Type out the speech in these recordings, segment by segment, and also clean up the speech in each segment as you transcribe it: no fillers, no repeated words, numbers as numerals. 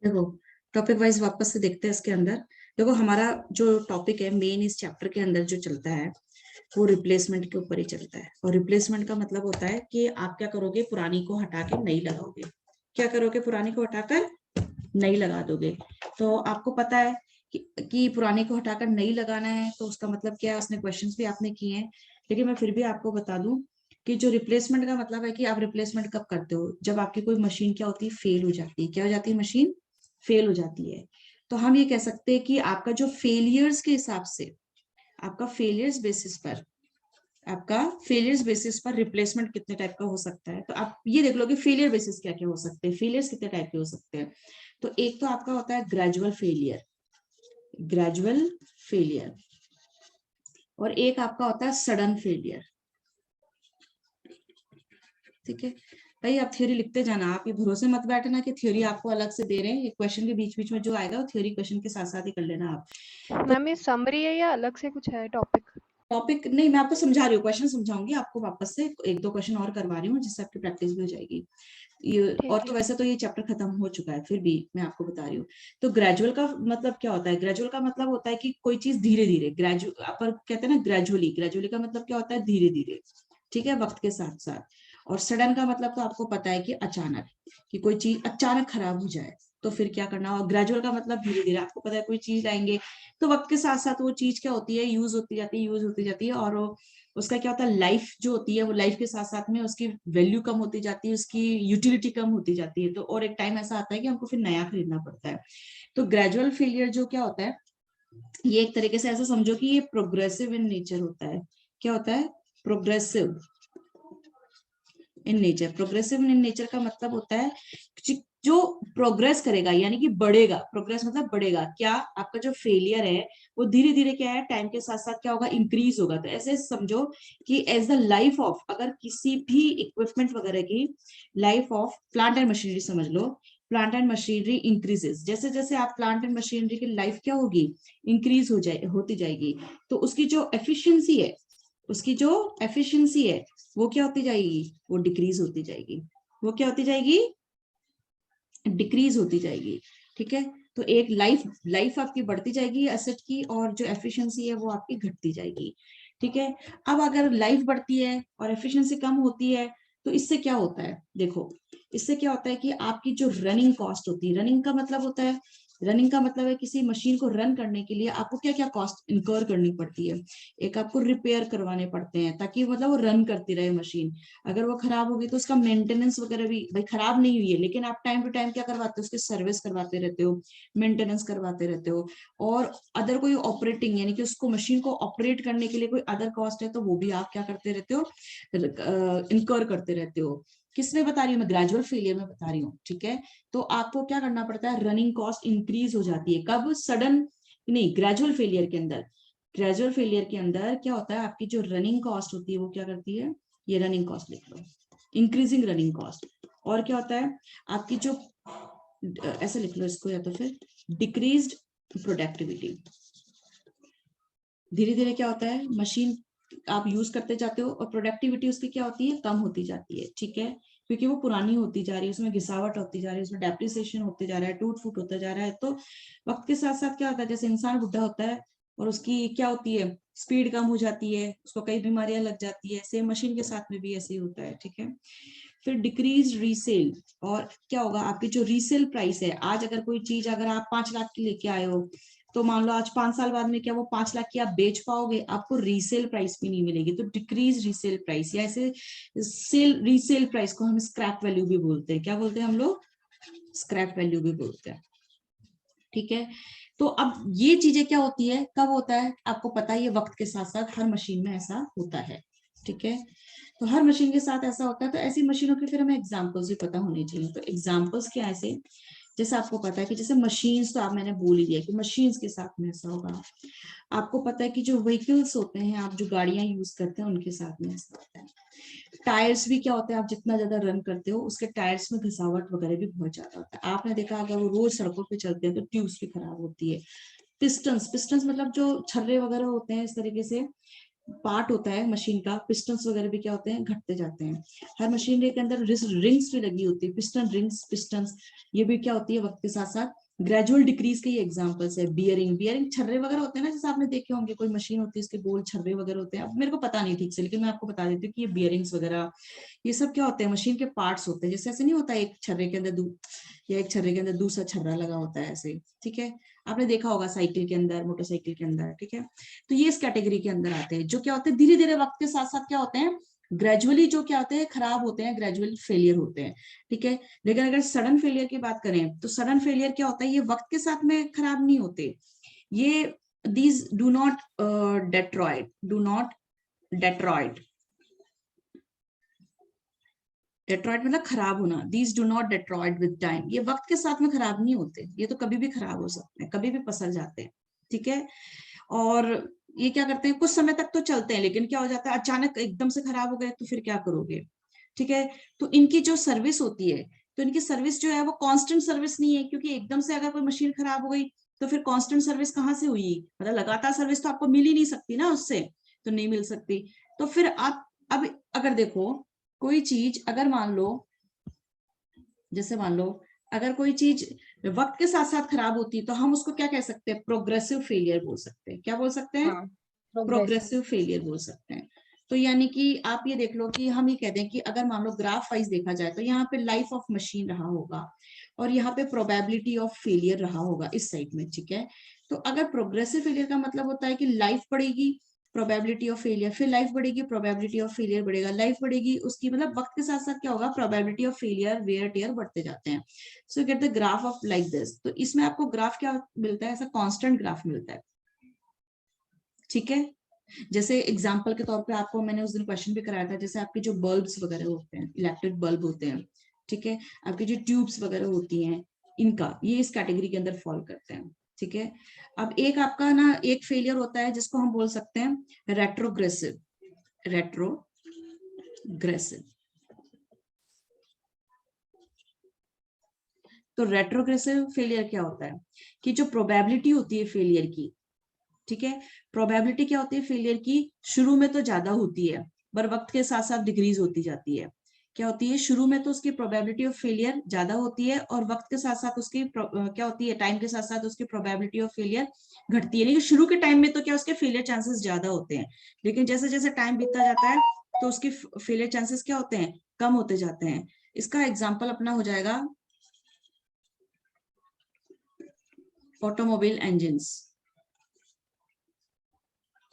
देखो, topic wise वापस से देखते हैं इसके अंदर। देखो, हमारा जो टॉपिक है मेन इस चैप्टर के अंदर जो चलता है वो रिप्लेसमेंट के ऊपर ही चलता है। और रिप्लेसमेंट का मतलब होता है कि आप क्या करोगे, पुरानी को हटा के नई लगाओगे। क्या करोगे, पुरानी को हटाकर नई लगा दोगे। तो आपको पता है कि पुरानी को हटाकर नई लगाना है, तो उसका मतलब क्या है, उसने क्वेश्चंस भी आपने किए हैं। लेकिन मैं फिर भी आपको बता दूं कि जो रिप्लेसमेंट का मतलब है कि आप रिप्लेसमेंट कब करते हो, जब आपकी कोई मशीन क्या होती है, फेल हो जाती है। क्या हो जाती है, मशीन फेल हो जाती है। तो हम ये कह सकते हैं कि आपका जो फेलियर्स के हिसाब से, आपका फेलियर्स बेसिस पर, आपका फेलियर्स बेसिस पर रिप्लेसमेंट कितने टाइप का हो सकता है। तो आप ये देख लो कि फेलियर बेसिस क्या क्या हो सकते हैं, फेलियर्स कितने टाइप के हो सकते हैं। तो एक तो आपका होता है ग्रेजुअल फेलियर, ग्रेजुअल फेलियर। और एक आपका होता है सडन फेलियर। ठीक है भाई, आप थ्योरी लिखते जाना। आप ये भरोसे मत बैठना कि थ्योरी आपको अलग से दे रहे हैं। ये क्वेश्चन के बीच बीच में जो आएगा वो थ्योरी क्वेश्चन के साथ साथ ही कर लेना आप। तो मैम ये समरी है या अलग से कुछ है टॉपिक? टॉपिक नहीं, मैं आपको समझा रही हूँ, क्वेश्चन समझाऊंगी आपको। वापस से एक दो क्वेश्चन और करवा रही हूँ जिससे आपकी प्रैक्टिस भी हो जाएगी। ये और ठीक तो है। वैसे तो ये चैप्टर खत्म हो चुका है, फिर भी मैं आपको बता रही हूँ। तो ग्रेजुअल का मतलब क्या होता है, ग्रेजुअल का मतलब होता है कि कोई चीज धीरे धीरे, ग्रेजुअल पर कहते हैं ना ग्रेजुअली, ग्रेजुअली का मतलब क्या होता है, धीरे धीरे। ठीक है, वक्त के साथ साथ। और सडन का मतलब तो आपको पता है कि अचानक, कि कोई चीज अचानक खराब हो जाए तो फिर क्या करना। और ग्रेजुअल का मतलब धीरे धीरे, आपको पता है कोई चीज लाएंगे तो वक्त के साथ साथ वो चीज क्या होती है, यूज होती जाती है, यूज होती जाती है। और उसका क्या होता है, लाइफ जो होती है वो लाइफ के साथ साथ में उसकी वैल्यू कम होती जाती है, उसकी यूटिलिटी कम होती जाती है। तो और एक टाइम ऐसा आता है कि हमको फिर नया खरीदना पड़ता है। तो ग्रेजुअल फेलियर जो क्या होता है, ये एक तरीके से ऐसा समझो कि ये प्रोग्रेसिव इन नेचर होता है। क्या होता है, progressive in nature. Progressive in nature का मतलब होता है जो प्रोग्रेस करेगा, यानी कि बढ़ेगा। प्रोग्रेस मतलब बढ़ेगा। क्या आपका जो फेलियर है वो धीरे धीरे क्या है, टाइम के साथ साथ क्या होगा, इंक्रीज होगा। तो ऐसे समझो कि एज द लाइफ ऑफ, अगर किसी भी इक्विपमेंट वगैरह की life of plant and machinery समझ लो, प्लांट एंड मशीनरी इंक्रीजेस, जैसे जैसे आप प्लांट एंड मशीनरी की लाइफ क्या होगी, इंक्रीज हो जाए, होती जाएगी। तो उसकी जो एफिशिएंसी है, उसकी जो एफिशिएंसी है वो क्या होती जाएगी, वो डिक्रीज होती जाएगी। वो क्या होती जाएगी, डिक्रीज होती जाएगी। ठीक है, तो एक लाइफ लाइफ आपकी बढ़ती जाएगी एसेट की, और जो एफिशिएंसी है वो आपकी घटती जाएगी। ठीक है, अब अगर लाइफ बढ़ती है और एफिशिएंसी कम होती है तो इससे क्या होता है, देखो इससे क्या होता है कि आपकी जो रनिंग कॉस्ट होती है, रनिंग का मतलब होता है, रनिंग का मतलब है किसी मशीन को रन करने के लिए आपको क्या क्या कॉस्ट इनकर करनी पड़ती है। एक आपको रिपेयर करवाने पड़ते हैं ताकि मतलब वो रन करती रहे मशीन। अगर वो खराब होगी तो उसका मेंटेनेंस वगैरह भी, भाई खराब नहीं हुई है लेकिन आप टाइम टू टाइम क्या करवाते हो, उसकी सर्विस करवाते रहते हो, मेंटेनेंस करवाते रहते हो। और अदर कोई ऑपरेटिंग, यानी कि उसको मशीन को ऑपरेट करने के लिए कोई अदर कॉस्ट है तो वो भी आप क्या करते रहते हो, इनकर करते रहते हो। किसमें बता रही हूँ मैं, ग्रेजुअल फेलियर में बता रही हूँ। ठीक है, तो आपको क्या करना पड़ता है, रनिंग कॉस्ट इंक्रीज हो जाती है। कब, सडन नहीं, ग्रेजुअल फेलियर के अंदर। ग्रेजुअल फेलियर के अंदर क्या होता है, आपकी जो रनिंग कॉस्ट होती है वो क्या करती है, ये रनिंग कॉस्ट लिख लो, इंक्रीजिंग रनिंग कॉस्ट। और क्या होता है, आपकी जो, ऐसे लिख लो इसको, या तो फिर डिक्रीज्ड प्रोडक्टिविटी। धीरे धीरे क्या होता है, मशीन आप यूज करते जाते हो और प्रोडक्टिविटी उसकी क्या होती है, कम होती जाती है। ठीक है, क्योंकि वो पुरानी होती जा रही है, उसमें घिसावट होती जा रही है, उसमें डेप्रिसिएशन होते जा रहा है, टूट फूट होता जा रहा है। तो वक्त के साथ साथ क्या होता है, जैसे इंसान बुढ़ा होता है और उसकी क्या होती है, स्पीड कम हो जाती है, उसको कई बीमारियां लग जाती है, सेम मशीन के साथ में भी ऐसे ही होता है। ठीक है, फिर डिक्रीज रीसेल। और क्या होगा, आपकी जो रीसेल प्राइस है, आज अगर कोई चीज अगर आप 5 लाख की लेके आए हो, तो मान लो आज 5 साल बाद में क्या वो 5 लाख की आप बेच पाओगे, आपको रीसेल प्राइस भी नहीं मिलेगी। तो डिक्रीज रीसेल प्राइस, या ऐसे सेल रीसेल प्राइस को हम स्क्रैप वैल्यू भी बोलते हैं। क्या बोलते हैं हम लोग, स्क्रैप वैल्यू भी बोलते हैं। ठीक है, तो अब ये चीजें क्या होती है, कब होता है, आपको पता है ये वक्त के साथ साथ हर मशीन में ऐसा होता है। ठीक है, तो हर मशीन के साथ ऐसा होता है। तो ऐसी मशीनों के फिर हमें एग्जांपल्स भी पता होने चाहिए। तो एग्जांपल्स क्या ऐसे, जैसे आपको पता है कि जैसे मशीन्स, तो आप मैंने बोल ही दिया कि मशीन्स के साथ में ऐसा होगा। आपको पता है कि जो व्हीकल्स होते हैं, आप जो गाड़ियां यूज करते हैं उनके साथ में ऐसा होता है। टायर्स भी क्या होते हैं, आप जितना ज्यादा रन करते हो उसके टायर्स में घिसावट वगैरह भी बहुत ज्यादा होता है। आपने देखा अगर वो रोज सड़कों पे चलते हैं तो ट्यूब्स भी खराब होती है। पिस्टन्स, पिस्टन्स मतलब जो छर्रे वगैरह होते हैं इस तरीके से, पार्ट होता है मशीन का, पिस्टन्स वगैरह भी क्या होते हैं, घटते जाते हैं। हर मशीनरी के अंदर रिंग्स भी लगी होती है, पिस्टन रिंग्स, पिस्टन्स, ये भी क्या होती है वक्त के साथ साथ ग्रेजुअल डिक्रीज के ये एग्जांपल्स है। बियरिंग, बियरिंग छर्रे वगैरह होते हैं ना, जैसे आपने देखे होंगे कोई मशीन होती है इसके गोल छर्रे वगैरह होते हैं, अब मेरे को पता नहीं ठीक से, लेकिन मैं आपको बता देती हूँ कि ये बियरिंग्स वगैरह ये सब क्या होते हैं, मशीन के पार्ट्स होते हैं। जैसे ऐसे नहीं होता एक छर्रे के अंदर या एक छर्रे के अंदर दूसरा छर्रा लगा होता है ऐसे, ठीक है, आपने देखा होगा साइकिल के अंदर, मोटरसाइकिल के अंदर, ठीक है। तो ये इस कैटेगरी के अंदर आते हैं, जो क्या होते हैं धीरे धीरे वक्त के साथ साथ क्या होते हैं, ग्रेजुअली जो क्या होते हैं खराब होते हैं, ग्रेजुअल फेलियर होते हैं, ठीक है। लेकिन अगर सडन फेलियर की बात करें तो सडन फेलियर क्या होता है, ये वक्त के साथ में खराब नहीं होते, ये these do not Detroit, do not Detroit, Detroit मतलब खराब होना, these do not Detroit with time, ये वक्त के साथ में खराब नहीं होते, ये तो कभी भी खराब हो सकते हैं, कभी भी पसर जाते हैं, ठीक है। और ये क्या करते हैं, कुछ समय तक तो चलते हैं, लेकिन क्या हो जाता है अचानक एकदम से खराब हो गए तो फिर क्या करोगे, ठीक है। तो इनकी जो सर्विस होती है, तो इनकी सर्विस जो है वो कांस्टेंट सर्विस नहीं है, क्योंकि एकदम से अगर कोई मशीन खराब हो गई तो फिर कांस्टेंट सर्विस कहाँ से हुई, मतलब लगातार सर्विस तो आपको मिल ही नहीं सकती ना उससे, तो नहीं मिल सकती। तो फिर आप अब अगर देखो कोई चीज अगर मान लो, जैसे मान लो अगर कोई चीज वक्त के साथ साथ खराब होती है तो हम उसको क्या कह सकते हैं, प्रोग्रेसिव फेलियर बोल सकते हैं, क्या बोल सकते हैं, हाँ, प्रोग्रेसिव। प्रोग्रेसिव फेलियर बोल सकते हैं। तो यानी कि आप ये देख लो कि हम ये कहते हैं कि अगर मान लो ग्राफ वाइज देखा जाए तो यहाँ पे लाइफ ऑफ मशीन रहा होगा और यहाँ पे प्रोबेबिलिटी ऑफ फेलियर रहा होगा इस साइड में, ठीक है। तो अगर प्रोग्रेसिव फेलियर का मतलब होता है कि लाइफ बढ़ेगी, प्रोबेबिलिटी ऑफ फेलियर, फिर लाइफ बढ़ेगी, प्रोबेबिलिटी ऑफ फेलियर बढ़ेगा, लाइफ बढ़ेगी उसकी, मतलब वक्त के साथ साथ क्या होगा, प्रोबेबिलिटी ऑफ फेलियर वेयर टेयर बढ़ते जाते हैं। सो get the graph of like this, तो इसमें आपको ग्राफ क्या मिलता है, ऐसा कांस्टेंट ग्राफ मिलता है, ठीक है। जैसे एग्जाम्पल के तौर पे आपको मैंने उस दिन क्वेश्चन भी कराया था, जैसे आपके जो बल्ब्स वगैरह होते हैं, इलेक्ट्रिक बल्ब होते हैं, ठीक है, आपकी जो ट्यूब्स वगैरह होती हैं, इनका ये इस कैटेगरी के अंदर फॉल करते हैं, ठीक है। अब एक आपका ना एक फेलियर होता है जिसको हम बोल सकते हैं रेट्रोग्रेसिव, रेट्रोग्रेसिव। तो रेट्रोग्रेसिव फेलियर क्या होता है कि जो प्रोबेबिलिटी होती है फेलियर की, ठीक है, प्रोबेबिलिटी क्या होती है फेलियर की, शुरू में तो ज्यादा होती है पर वक्त के साथ साथ डिक्रीज होती जाती है। क्या होती है, शुरू में तो उसकी प्रोबेबिलिटी ऑफ फेलियर ज्यादा होती है और वक्त के साथ साथ उसकी क्या होती है, टाइम के साथ साथ उसकी प्रोबेबिलिटी ऑफ फेलियर घटती है। लेकिन शुरू के टाइम में तो क्या उसके फेलियर चांसेस ज्यादा होते हैं, लेकिन जैसे जैसे टाइम बीतता जाता है तो उसकी फेलियर चांसेस क्या होते हैं, कम होते जाते हैं। इसका एग्जाम्पल अपना हो जाएगा ऑटोमोबाइल इंजन्स,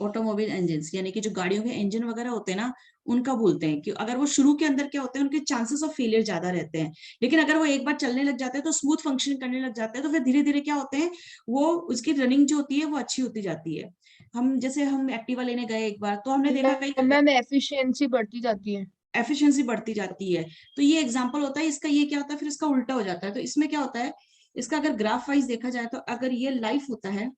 ऑटोमोबाइल इंजन यानी कि जो गाड़ियों के इंजन वगैरह होते हैं ना, उनका बोलते हैं कि अगर वो शुरू के अंदर क्या होते हैं, उनके चांसेस ऑफ फेलियर ज्यादा रहते हैं, लेकिन अगर वो एक बार चलने लग जाते हैं तो स्मूथ फंक्शन करने लग जाते हैं, तो फिर धीरे धीरे क्या होते हैं, वो उसकी रनिंग जो होती है वो अच्छी होती जाती है। हम जैसे हम एक्टिवा लेने गए एक बार तो हमने देखा कई मैम एफिशिएंसी बढ़ती जाती है। एफिशिएंसी बढ़ती जाती है। तो ये एग्जाम्पल होता है इसका, ये क्या होता है फिर इसका उल्टा हो जाता है। तो इसमें क्या होता है, इसका अगर ग्राफ वाइज देखा जाए तो अगर ये लाइफ होता है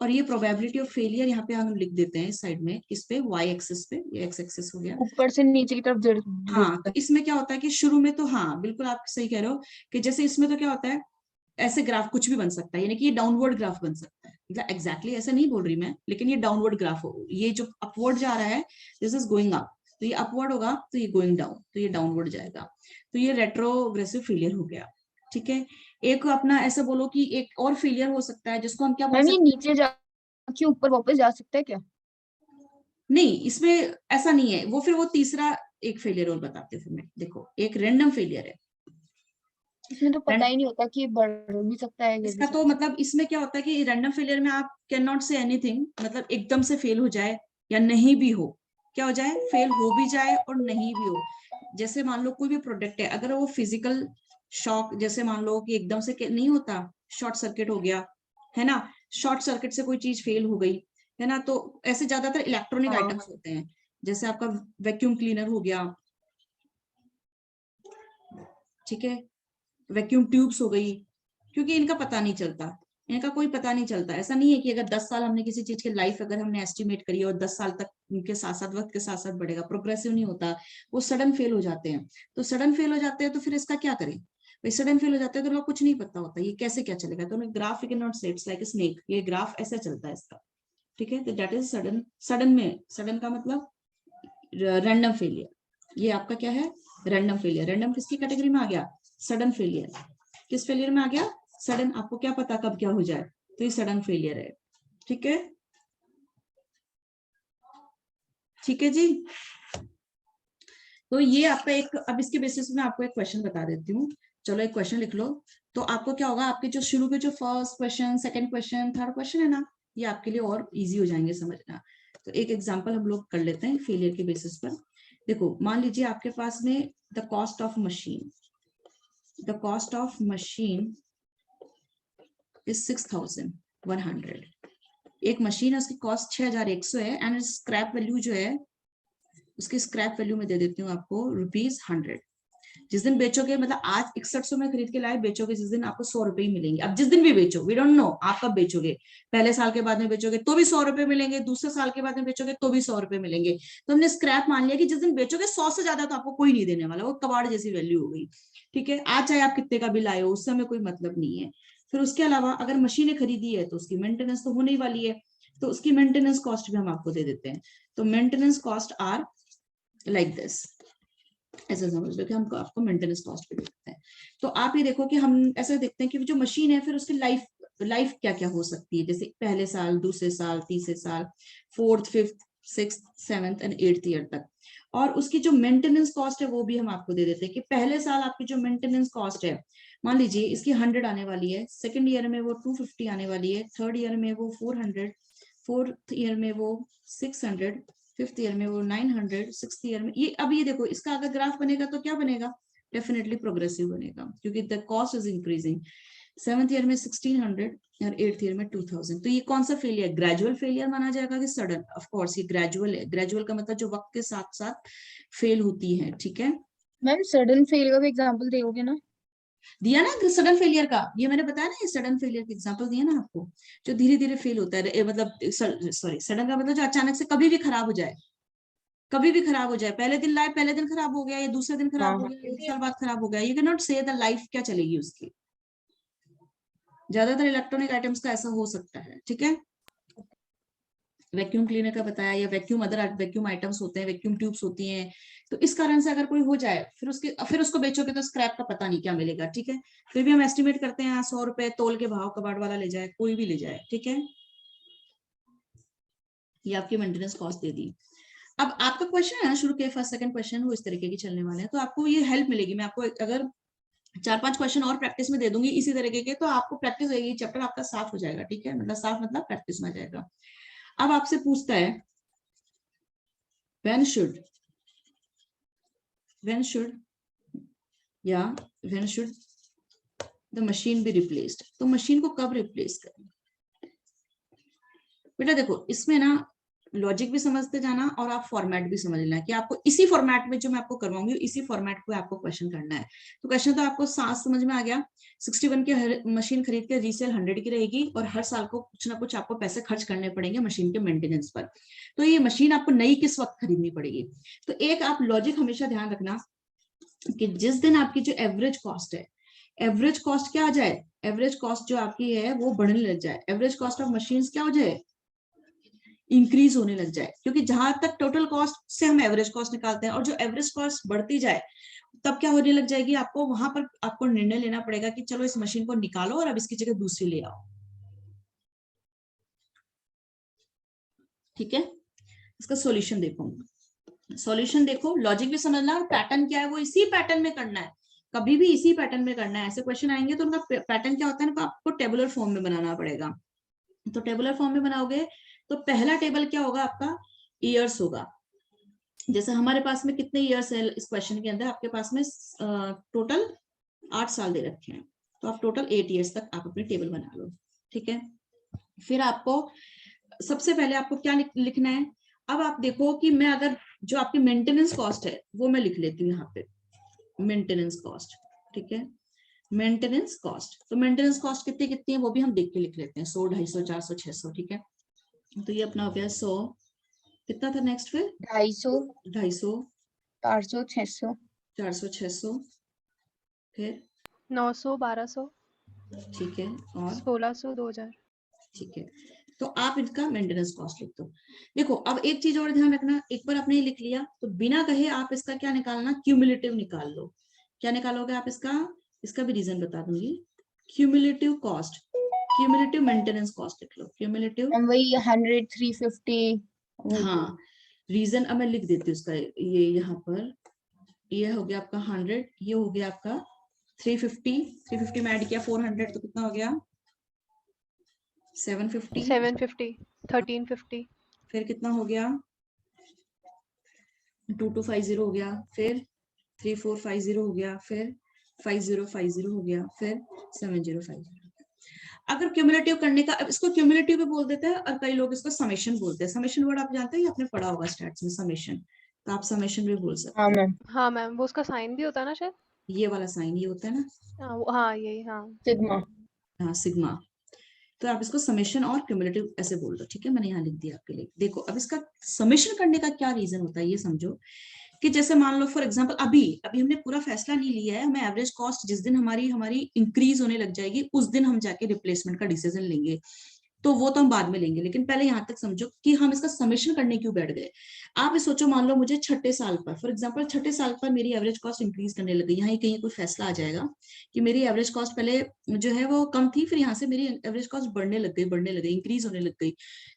और ये प्रोबेबिलिटी ऑफ फेलियर यहाँ पे हम लिख देते हैं इस साइड में, इस पे वाई एक्सिस पे, ये एक्स एक्सिस हो गया। ऊपर से नीचे की तरफ हाँ, तो इसमें क्या होता है कि शुरू में तो हाँ बिल्कुल आप सही कह रहे हो कि जैसे इसमें तो क्या होता है, ऐसे ग्राफ कुछ भी बन सकता है, यानी कि ये डाउनवर्ड ग्राफ बन सकता है, मतलब एग्जैक्टली ऐसा नहीं बोल रही मैं, लेकिन ये डाउनवर्ड ग्राफ हो, ये जो अपवर्ड जा रहा है दिस इज गोइंग अप, तो ये अपवर्ड होगा, तो ये गोइंग डाउन, तो ये डाउनवर्ड जाएगा, तो ये रेट्रोग्रेसिव फेलियर हो गया, ठीक है। एक अपना ऐसा बोलो कि एक और फेलियर हो सकता है जिसको हम क्या बोल मैम ये सकते हैं, नीचे जाके ऊपर वापस जा सकता है क्या? नहीं इसमें ऐसा नहीं है, वो फिर वो तीसरा एक फेलियर और बताते हैं फिर मैं, देखो एक रैंडम फेलियर है। इसमें तो पता ही नहीं होता कि ये बढ़ भी सकता है, गिर भी इसका तो सकता है। मतलब इसमें क्या होता है कि रैंडम फेलियर में आप कैन नॉट से एनीथिंग, मतलब एकदम से फेल हो जाए या नहीं भी हो, क्या हो जाए, फेल हो भी जाए और नहीं भी हो। जैसे मान लो कोई भी प्रोडक्ट है, अगर वो फिजिकल शॉक, जैसे मान लो कि एकदम से नहीं होता, शॉर्ट सर्किट हो गया है ना, शॉर्ट सर्किट से कोई चीज फेल हो गई है ना, तो ऐसे ज्यादातर इलेक्ट्रॉनिक हाँ। आइटम्स होते हैं, जैसे आपका वैक्यूम क्लीनर हो गया, ठीक है, वैक्यूम ट्यूब्स हो गई, क्योंकि इनका पता नहीं चलता, इनका कोई पता नहीं चलता। ऐसा नहीं है कि अगर 10 साल हमने किसी चीज की लाइफ अगर हमने एस्टिमेट करी और 10 साल तक उनके साथ साथ वक्त के साथ साथ बढ़ेगा, प्रोग्रेसिव नहीं होता, वो सडन फेल हो जाते हैं। तो सडन फेल हो जाते हैं तो फिर इसका क्या करें भाई, सडन फेल हो जाते हैं तो उनको कुछ नहीं पता होता ये कैसे क्या चलेगा, तो ग्राफ यू कैन नॉट से, इट्स लाइक स्नेक, ये ग्राफ ऐसे चलता है इसका, ठीक है, तो दैट इज सडन। सडन में, सडन का मतलब रैंडम फेलियर, ये आपका क्या है, रैंडम फेलियर। रैंडम किसकी कैटेगरी में आ गया, सडन फेलियर। किस फेलियर में आ गया, सडन। आपको क्या पता कब क्या हो जाए, तो ये सडन फेलियर है। ठीक है, ठीक है जी। तो ये आपका एक, अब इसके बेसिस में आपको एक क्वेश्चन बता देती हूँ। चलो एक क्वेश्चन लिख लो। तो आपको क्या होगा, आपके जो शुरू के जो first question, second question, third question है ना, ये आपके लिए और इजी हो जाएंगे समझना। तो एक एग्जांपल हम लोग कर लेते हैं फेलियर के बेसिस पर। देखो मान लीजिए आपके पास में the cost of machine, the cost of machine is 6100। एक मशीन है, उसकी कॉस्ट 6100 है, एंड स्क्रैप वैल्यू जो है, उसकी स्क्रैप वैल्यू में दे देती हूँ आपको ₹100। जिस दिन बेचोगे, मतलब आज 6100 में खरीद के लाए, बेचोगे जिस दिन आपको 100 रुपए ही मिलेंगे। अब जिस दिन भी बेचो, वी डोंट नो आप कब बेचोगे, पहले साल के बाद में बेचोगे तो भी 100 रुपए मिलेंगे, दूसरे साल के बाद में बेचोगे तो भी 100 रुपए मिलेंगे। तो हमने स्क्रैप मान लिया कि जिस दिन बेचोगे 100 से ज्यादा तो आपको कोई नहीं देने वाला, वो कबाड़ जैसी वैल्यू हो गई। ठीक है, आज चाहे आप कितने का भी लाए हो, उससे हमें कोई मतलब नहीं है। फिर उसके अलावा अगर मशीनें खरीदी है तो उसकी मेंटेनेंस तो होने ही वाली है, तो उसकी मेंटेनेंस कॉस्ट भी हम आपको दे देते हैं। तो maintenance cost are like this, ऐसा समझ लो कि हमको आपको मेंटेनेंस कॉस्ट भी देते हैं। तो आप ये देखो कि हम ऐसा देखते हैं कि जो मशीन है, फिर उसकी लाइफ, लाइफ क्या क्या हो सकती है, जैसे पहले साल, दूसरे साल, तीसरे साल, fourth, fifth, sixth, seventh and 8th year तक। और उसकी जो मेंटेनेंस कॉस्ट है वो भी हम आपको दे देते हैं कि पहले साल आपकी जो मेंटेनेंस कॉस्ट है, मान लीजिए इसकी 100 आने वाली है, सेकेंड ईयर में वो 250 आने वाली है, थर्ड ईयर में वो 400, फोर्थ ईयर में वो 600, फिफ्थ ईयर में वो 900, सिक्स्थ ईयर में ये। अब ये देखो, इसका अगर ग्राफ बनेगा तो क्या बनेगा, डेफिनेटली प्रोग्रेसिव बनेगा, क्योंकि the cost is increasing. Seventh year में 1600 और 8th ईयर में 2000। तो ये कौन सा फेलियर, ग्रेजुअल फेलियर माना जाएगा कि सडन? ऑफ कोर्स ये ग्रेजुअल है। ग्रेजुअल का मतलब जो वक्त के साथ साथ फेल होती है। ठीक है, मैम सडन फेल का भी एग्जांपल दोगे ना? दिया ना सडन फेलियर का, ये मैंने बताया ना, ये सडन फेलियर का एग्जांपल दिया ना आपको, जो धीरे धीरे फेल होता है, मतलब सॉरी, सडन का मतलब जो अचानक से कभी भी खराब हो जाए, कभी भी खराब हो जाए, पहले दिन लाए, पहले दिन खराब हो गया, या दूसरे दिन हाँ खराब हो हाँ। गया, 1 साल बाद खराब हो गया, यू कैन नॉट से द लाइफ क्या चलेगी उसकी। ज्यादातर इलेक्ट्रॉनिक आइटम्स का ऐसा हो सकता है। ठीक है, वैक्यूम क्लीनर का बताया, या वैक्यूम, अदर वैक्यूम आइटम्स होते हैं, वैक्यूम ट्यूब्स होती हैं। तो इस कारण से अगर कोई हो जाए, फिर उसको बेचोगे तो स्क्रैप का पता नहीं क्या मिलेगा। ठीक है, फिर भी हम एस्टिमेट करते हैं 100 रुपए तोल के भाव, कबाड़ वाला ले जाए, कोई भी ले जाए। ठीक है, ये आपकी मेंटेनेंस कॉस्ट दे दी। अब आपका क्वेश्चन है ना, शुरू के फर्स्ट सेकंड क्वेश्चन वो इस तरीके की चलने वाले हैं, तो आपको ये हेल्प मिलेगी। मैं आपको अगर 4-5 क्वेश्चन और प्रैक्टिस में दे दूंगी इसी तरीके के, तो आपको प्रैक्टिस होगी, चैप्टर आपका साफ हो जाएगा। ठीक है, मतलब साफ मतलब प्रैक्टिस में आ जाएगा। अब आपसे पूछता है when should when should when should the machine be replaced, तो मशीन को कब रिप्लेस करें। बेटा देखो, इसमें ना लॉजिक भी समझते जाना और आप फॉर्मेट भी समझ लेना कि आपको इसी फॉर्मेट में जो मैं आपको करवाऊंगी, इसी फॉर्मेट पे आपको क्वेश्चन करना है। तो क्वेश्चन तो आपको साफ समझ में आ गया। 61 की मशीन खरीद के रीसेल 100 की रहेगी, और हर साल को कुछ ना कुछ आपको पैसे खर्च करने पड़ेंगे मशीन के मेंटेनेंस पर। तो ये मशीन आपको नई किस वक्त खरीदनी पड़ेगी। तो एक आप लॉजिक हमेशा ध्यान रखना कि जिस दिन आपकी जो एवरेज कॉस्ट है, एवरेज कॉस्ट क्या आ जाए, एवरेज कॉस्ट जो आपकी है वो बढ़ने लग जाए, एवरेज कॉस्ट ऑफ मशीन्स क्या हो जाए, इंक्रीज होने लग जाए। क्योंकि जहां तक टोटल कॉस्ट से हम एवरेज कॉस्ट निकालते हैं, और जो एवरेज कॉस्ट बढ़ती जाए, तब क्या होने लग जाएगी, आपको वहां पर आपको निर्णय लेना पड़ेगा कि चलो इस मशीन को निकालो और अब इसकी जगह दूसरी ले आओ। ठीक है, इसका सॉल्यूशन देखो, सॉल्यूशन देखो, लॉजिक भी समझना, और पैटर्न क्या है वो इसी पैटर्न में करना है, कभी भी इसी पैटर्न में करना है। ऐसे क्वेश्चन आएंगे तो उनका पैटर्न क्या होता है ना, आपको टेबुलर फॉर्म में बनाना पड़ेगा। तो टेबुलर फॉर्म में बनाओगे तो पहला टेबल क्या होगा आपका, ईयर्स होगा। जैसे हमारे पास में कितने ईयर्स है इस क्वेश्चन के अंदर, आपके पास में टोटल 8 साल दे रखे हैं, तो आप टोटल 8 ईयर्स तक आप अपनी टेबल बना लो। ठीक है, फिर आपको सबसे पहले आपको क्या लिखना है। अब आप देखो कि मैं अगर जो आपकी मेंटेनेंस कॉस्ट है वो मैं लिख लेती हूँ यहाँ पे, मेंटेनेंस कॉस्ट। ठीक है, मेंटेनेंस कॉस्ट, तो मेंटेनेंस कॉस्ट कितनी कितनी है वो भी हम देख के लिख लेते हैं, 100, 250, 400, 600। ठीक है, तो ये अपना हो गया 100, कितना था नेक्स्ट, फिर 250, 250, 400, 600, 400, 600, फिर 900, 1200, ठीक है, और 1600, 2000। ठीक है, तो आप इनका मेंटेनेंस कॉस्ट लिख दो। देखो अब एक चीज और ध्यान रखना, एक बार आपने लिख लिया तो बिना कहे आप इसका क्या निकालना, क्यूमुलेटिव निकाल लो। क्या निकालोगे आप इसका, इसका भी रीजन बता दूंगी। Cumulative cost, cumulative maintenance cost लिख लो, क्यूमुलेटिव। हम वही 100 350। हाँ रीजन अब मैं लिख देती हूँ उसका, ये यहाँ पर ये हो गया आपका 100, ये हो गया आपका 350, 350 में ऐड किया 400 तो कितना हो गया 750, 750 1350 फिर कितना हो गया 2250 हो गया, फिर 3450 हो गया, फिर 5050 हो गया, फिर 7050। अगर क्यूमुलेटिव करने का, अब इसको क्यूमुलेटिव भी बोल देते हैं और कई लोग इसको समेशन बोलते हैं। समेशन वर्ड आप जानते हैं, आपने पढ़ा होगा स्टैट्स में समेशन, तो आप समेशन भी बोल सकते हाँ हैं। मैम। हाँ मैम, वो उसका साइन भी होता है ना शायद। ये वाला साइन ये होता है ना, हाँ यही, हाँ सिग्मा। हाँ सिग्मा। तो आप इसको समेशन और क्यूमुलेटिव ऐसे बोल दो, ठीक है, मैंने यहाँ लिख दिया आपके लिए। देखो अब इसका समेशन करने का क्या रीजन होता है ये समझो, कि जैसे मान लो फॉर एग्जांपल अभी अभी हमने पूरा फैसला नहीं लिया है, हमें एवरेज कॉस्ट जिस दिन हमारी हमारी इंक्रीज होने लग जाएगी उस दिन हम जाके रिप्लेसमेंट का डिसीजन लेंगे, तो वो तो हम बाद में लेंगे, लेकिन पहले यहाँ तक समझो कि हम इसका समेशन करने क्यों बैठ गए। आप ये सोचो, मान लो मुझे छठे साल पर फॉर एग्जांपल छठे साल पर मेरी एवरेज कॉस्ट इंक्रीज करने लगी, यहाँ कहीं कोई फैसला आ जाएगा कि मेरी एवरेज कॉस्ट पहले जो है वो कम थी, फिर यहाँ से मेरी एवरेज कॉस्ट बढ़ने लग गई इंक्रीज होने लग गई,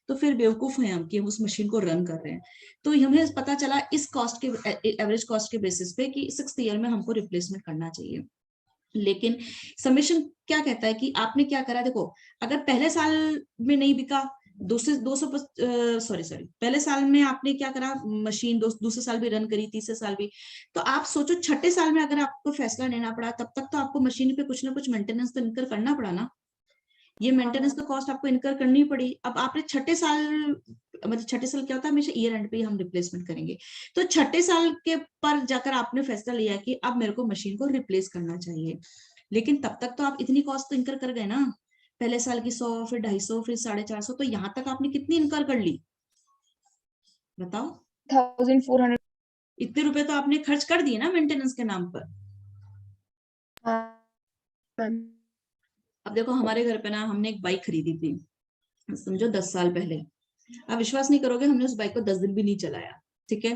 तो फिर बेवकूफ हैं हम कि हम उस मशीन को रन कर रहे हैं। तो हमें पता चला इस कॉस्ट के एवरेज कॉस्ट के बेसिस पे कि 6th ईयर में हमको रिप्लेसमेंट करना चाहिए। लेकिन समेशन क्या कहता है कि आपने क्या करा, देखो अगर पहले साल में नहीं बिका, दूसरे 200 सॉरी पहले साल में आपने क्या करा, मशीन दूसरे साल भी रन करी, तीसरे साल भी, तो आप सोचो छठे साल में अगर आपको फैसला लेना पड़ा, तब तक तो आपको मशीन पे कुछ ना कुछ मेंटेनेंस तो इनकर करना पड़ा ना, ये मेंटेनेंस का कॉस्ट आपको इनकर करनी पड़ी। अब आपने छठे साल, मतलब छठे साल क्या होता है, हमेशा ईयर एंड पे हम रिप्लेसमेंट करेंगे, तो छठे साल के पर जाकर आपने फैसला लिया कि अब मेरे को मशीन को रिप्लेस करना चाहिए, लेकिन तब तक तो आप इतनी कॉस्ट तो इनकर कर गए ना, पहले साल की 100, फिर 250, फिर 450, तो यहाँ तक आपने कितनी इनकर कर ली बताओ। 1400। इतने रुपए तो आपने खर्च कर दिए ना मेंटेनेंस के नाम पर। हाँ मैम। अब देखो हमारे घर पे ना हमने एक बाइक खरीदी थी, समझो 10 साल पहले। आप विश्वास नहीं करोगे, हमने उस बाइक को 10 दिन भी नहीं चलाया, ठीक है,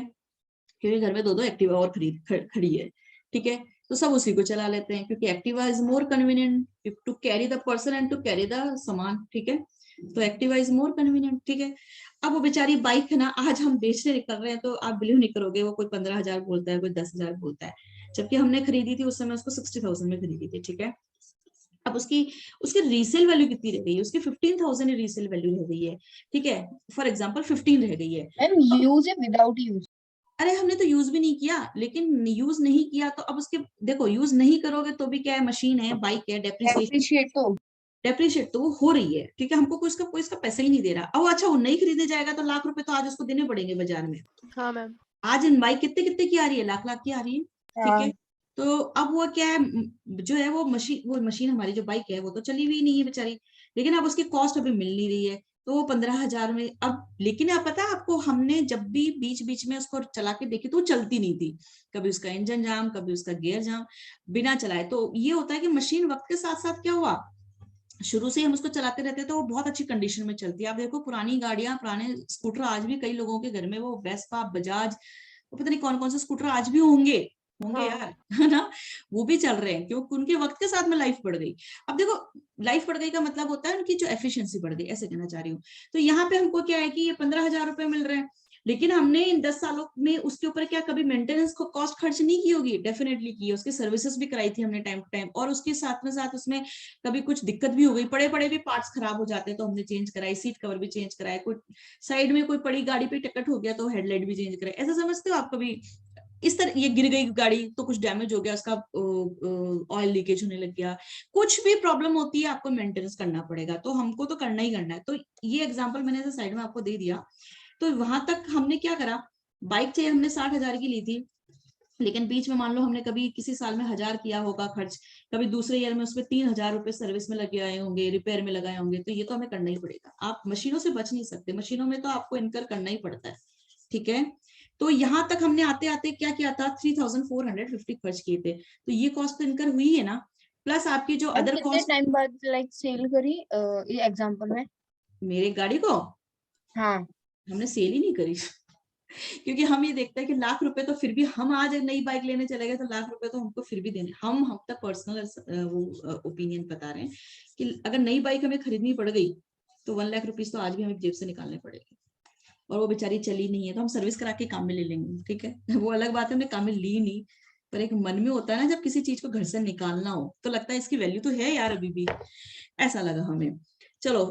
क्योंकि घर में दो एक्टिवा और खड़ी है, ठीक है, तो सब उसी को चला लेते हैं क्योंकि Activa is more convenient to carry the person and to carry the सामान, ठीक है, तो एक्टिवा इज मोर कन्वीनियंट, ठीक है। अब वो बेचारी बाइक है ना, आज हम बेचने निकल रहे हैं तो आप बिलीव नहीं करोगे, वो कोई 15,000 बोलता है, कोई 10,000 बोलता है, जबकि हमने खरीदी थी उस समय उसको 60,000 में खरीदी थी, ठीक है। अब उसकी उसकी रीसेल वैल्यू कितनी रह गई है, उसकी 15,000 रीसेल वैल्यू रह गई है, ठीक है, फॉर एग्जांपल 15 रह गई है। मैम यूज है विदाउट यूज। अरे हमने तो यूज भी नहीं किया, लेकिन यूज नहीं किया तो अब उसके, देखो यूज नहीं करोगे तो भी क्या है, मशीन है, बाइक है, एप्रिशिएट तो डेप्रिशिएट तो वो हो रही है, ठीक है, हमको कोई इसका पैसा ही नहीं दे रहा। अब अच्छा वो नहीं खरीदे जाएगा तो लाख रुपए तो आज उसको देने पड़ेंगे बाजार में। हाँ मैम। आज इन बाइक कितने कितने की आ रही है, लाख लाख की आ रही है, ठीक है। तो अब वो क्या है, जो है वो मशीन हमारी जो बाइक है वो तो चली हुई नहीं है बेचारी, लेकिन अब उसकी कॉस्ट अभी मिल नहीं रही है, तो वो 15,000 में अब, लेकिन आप पता है आपको, हमने जब भी बीच बीच में उसको चला के देखी तो वो चलती नहीं थी, कभी उसका इंजन जाम, कभी उसका गियर जाम, बिना चलाए। तो ये होता है कि मशीन वक्त के साथ साथ क्या हुआ, शुरू से हम उसको चलाते रहते तो वो बहुत अच्छी कंडीशन में चलती है। आप देखो पुरानी गाड़ियां, पुराने स्कूटर आज भी कई लोगों के घर में, वो वेस्पा, बजाज, वो पता नहीं कौन कौन से स्कूटर आज भी होंगे हाँ। यार, है ना, वो भी चल रहे हैं क्योंकि उनके वक्त के साथ में लाइफ बढ़ गई। अब देखो लाइफ बढ़ गई का मतलब होता है उनकी जो एफिशिएंसी बढ़ गई, ऐसे कहना चाह रही हूँ। तो यहाँ पे हमको क्या है कि ये 15,000 रुपए मिल रहे हैं, लेकिन हमने इन 10 सालों में उसके ऊपर क्या कभी मेंटेनेंस को कॉस्ट खर्च नहीं की होगी, डेफिनेटली की है, उसकी सर्विसेज भी कराई थी हमने टाइम टू टाइम, और उसके साथ में साथ उसमें कभी कुछ दिक्कत भी हो गई, पड़े पड़े भी पार्ट्स खराब हो जाते हैं तो हमने चेंज कराई, सीट कवर भी चेंज कराए, कोई साइड में कोई पड़ी गाड़ी पे टिकट हो गया तो हेडलाइट भी चेंज कराए, ऐसा समझते हो आप कभी। इस तरह ये गिर गई गाड़ी तो कुछ डैमेज हो गया, उसका ऑयल लीकेज होने लग गया, कुछ भी प्रॉब्लम होती है आपको मेंटेनेंस करना पड़ेगा, तो हमको तो करना ही करना है। तो ये एग्जांपल मैंने ऐसे साइड में आपको दे दिया। तो वहां तक हमने क्या करा, बाइक चाहिए हमने 60,000 की ली थी, लेकिन बीच में मान लो हमने कभी किसी साल में 1,000 किया होगा खर्च, कभी दूसरे ईयर में उसमें 3,000 रुपए सर्विस में लगे आए होंगे, रिपेयर में लगाए होंगे, तो ये तो हमें करना ही पड़ेगा। आप मशीनों से बच नहीं सकते, मशीनों में तो आपको इनकर करना ही पड़ता है, ठीक है। तो यहाँ तक हमने आते आते क्या किया था, 3,450 खर्च किए थे, तो ये कॉस्ट तो इनकर हुई है ना, प्लस आपकी जो अदर कितने कॉस्ट। टाइम बाद लाइक सेल करी ये एग्जांपल में। मेरे गाड़ी को हाँ हमने सेल ही नहीं करी क्योंकि हम ये देखते हैं कि लाख रुपए तो फिर भी हम आज नई बाइक लेने चले गए तो लाख रुपए तो हमको फिर भी देने, हम तक पर्सनल वो ओपिनियन बता रहे हैं कि अगर नई बाइक हमें खरीदनी पड़ गई तो 1 लाख रुपीज तो आज भी हमें जेब से निकालने पड़ेंगे, और वो बेचारी चली नहीं है तो हम सर्विस करा के काम में ले लेंगे, ठीक है वो अलग बात है, हमने काम में ली नहीं, पर एक मन में होता है ना जब किसी चीज को घर से निकालना हो तो लगता है इसकी वैल्यू तो है यार अभी भी, ऐसा लगा हमें। चलो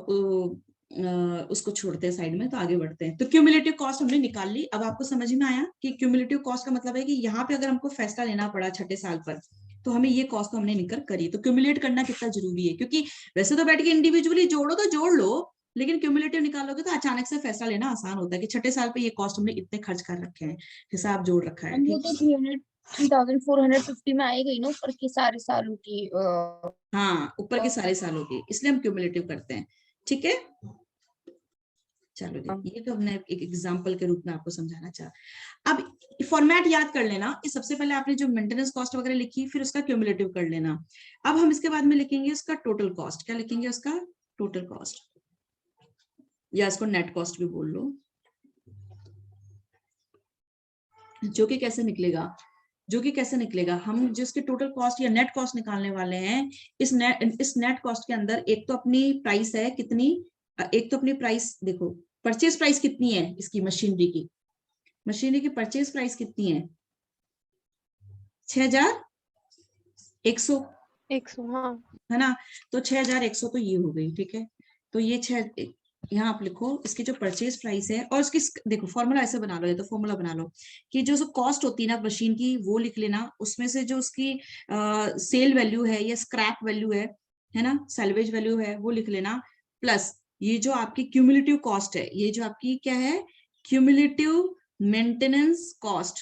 उसको छोड़ते हैं साइड में, तो आगे बढ़ते हैं। तो क्यूमुलेटिव कॉस्ट हमने निकाल ली। अब आपको समझ में आया कि क्यूमुलेटिव कॉस्ट का मतलब है कि यहाँ पे अगर हमको फैसला लेना पड़ा छठे साल पर तो हमें ये कॉस्ट तो हमने निकल करी, तो क्यूमुलेट करना कितना जरूरी है, क्योंकि वैसे तो बैठ के इंडिविजुअली जोड़ो तो जोड़ लो, लेकिन क्यूमुलेटिव निकालोगे तो अचानक से फैसला लेना आसान होता है कि छठे साल पे ये कॉस्ट हमने इतने खर्च कर रखे हैं, हिसाब जोड़ रखा है, वो ठीक। तो 3,450 में आई गई ना ऊपर के सारे सालों की हाँ, ऊपर के सारे सालों की, इसलिए हम क्यूमुलेटिव करते हैं, ठीक है। चलो जी, ये तो हमने एक एग्जांपल के रूप में आपको समझाना चाहा। अब फॉर्मेट याद कर लेना कि सबसे पहले आपने जो मेंटेनेंस कॉस्ट वगैरह लिखी फिर उसका क्यूमुलेटिव कर लेना। अब हम इसके बाद में लिखेंगे उसका टोटल कॉस्ट, क्या लिखेंगे उसका टोटल कॉस्ट, या इसको नेट कॉस्ट भी बोल लो, जो कि कैसे निकलेगा, हम जिसके टोटल कॉस्ट या नेट कॉस्ट निकालने वाले हैं, इस नेट कॉस्ट के अंदर एक तो अपनी प्राइस है कितनी, एक तो अपनी प्राइस देखो, परचेज प्राइस कितनी है इसकी मशीनरी की परचेज प्राइस कितनी है 6,100 हाँ है ना, तो 6,100 तो ये हो गई, ठीक है। तो ये यहाँ आप लिखो इसकी जो परचेज प्राइस है, और उसकी देखो फॉर्मूला ऐसे बना लो, ये तो फॉर्मूला बना लो कि जो कॉस्ट होती है ना मशीन की वो लिख लेना, उसमें से जो उसकी सेल वैल्यू है या स्क्रैप वैल्यू है ना, सैल्वेज वैल्यू है वो लिख लेना, प्लस ये जो आपकी क्यूमुलेटिव कॉस्ट है, ये जो आपकी क्या है क्यूमुलेटिव मेंटेनेंस कॉस्ट,